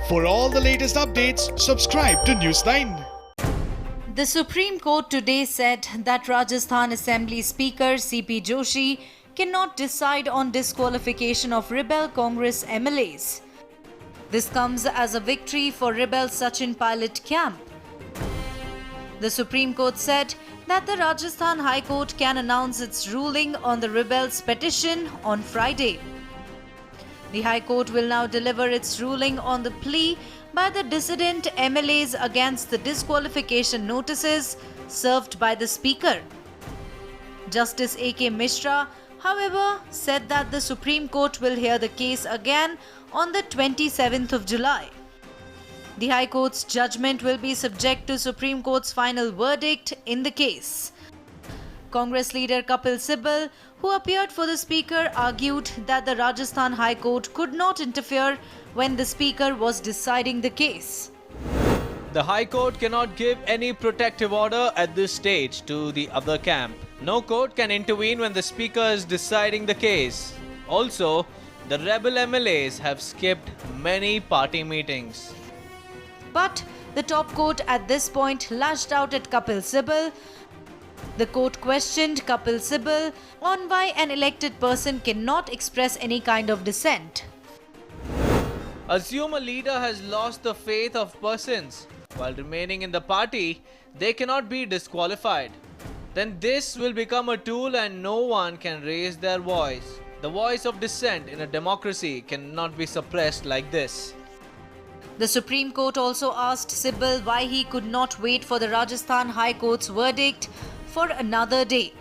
For all the latest updates, subscribe to News9. The Supreme Court today said that Rajasthan Assembly Speaker C.P. Joshi cannot decide on disqualification of rebel Congress MLAs. This comes as a victory for rebel Sachin Pilot camp. The Supreme Court said that the Rajasthan High Court can announce its ruling on the rebels' petition on Friday. The High Court will now deliver its ruling on the plea by the dissident MLAs against the disqualification notices served by the Speaker. Justice A.K. Mishra, however, said that the Supreme Court will hear the case again on the 27th of July. The High Court's judgment will be subject to Supreme Court's final verdict in the case. Congress leader Kapil Sibal, who appeared for the Speaker, argued that the Rajasthan High Court could not interfere when the Speaker was deciding the case. The High Court cannot give any protective order at this stage to the other camp. No court can intervene when the Speaker is deciding the case. Also, the rebel MLAs have skipped many party meetings. But the top court at this point lashed out at Kapil Sibal. The court questioned Kapil Sibal on why an elected person cannot express any kind of dissent. Assume a leader has lost the faith of persons. While remaining in the party, they cannot be disqualified. Then this will become a tool and no one can raise their voice. The voice of dissent in a democracy cannot be suppressed like this. The Supreme Court also asked Sibal why he could not wait for the Rajasthan High Court's verdict for another day.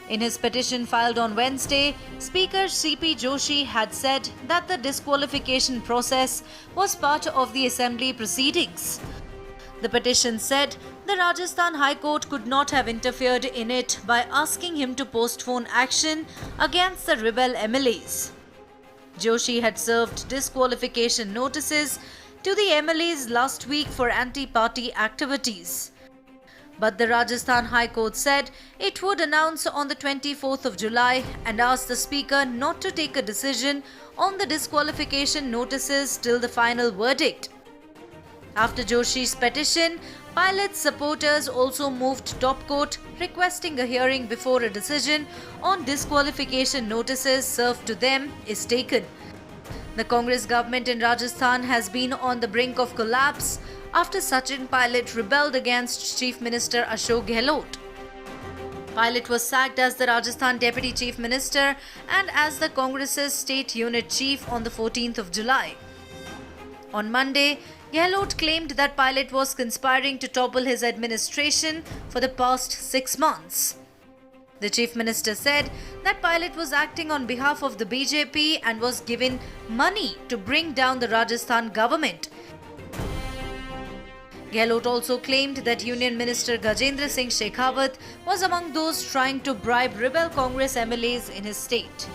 In his petition filed on Wednesday, Speaker C.P. Joshi had said that the disqualification process was part of the Assembly proceedings. The petition said the Rajasthan High Court could not have interfered in it by asking him to postpone action against the rebel MLAs. Joshi had served disqualification notices to the MLAs last week for anti-party activities. But the Rajasthan High Court said it would announce on the 24th of July and asked the Speaker not to take a decision on the disqualification notices till the final verdict. After Joshi's petition, Pilot's supporters also moved top court, requesting a hearing before a decision on disqualification notices served to them is taken. The Congress government in Rajasthan has been on the brink of collapse after Sachin Pilot rebelled against Chief Minister Ashok Gehlot. Pilot was sacked as the Rajasthan Deputy Chief Minister and as the Congress's State Unit Chief on the 14th of July. On Monday, Gehlot claimed that Pilot was conspiring to topple his administration for the past 6 months. The Chief Minister said that Pilot was acting on behalf of the BJP and was given money to bring down the Rajasthan government. Gehlot also claimed that Union Minister Gajendra Singh Shekhawat was among those trying to bribe rebel Congress MLAs in his state.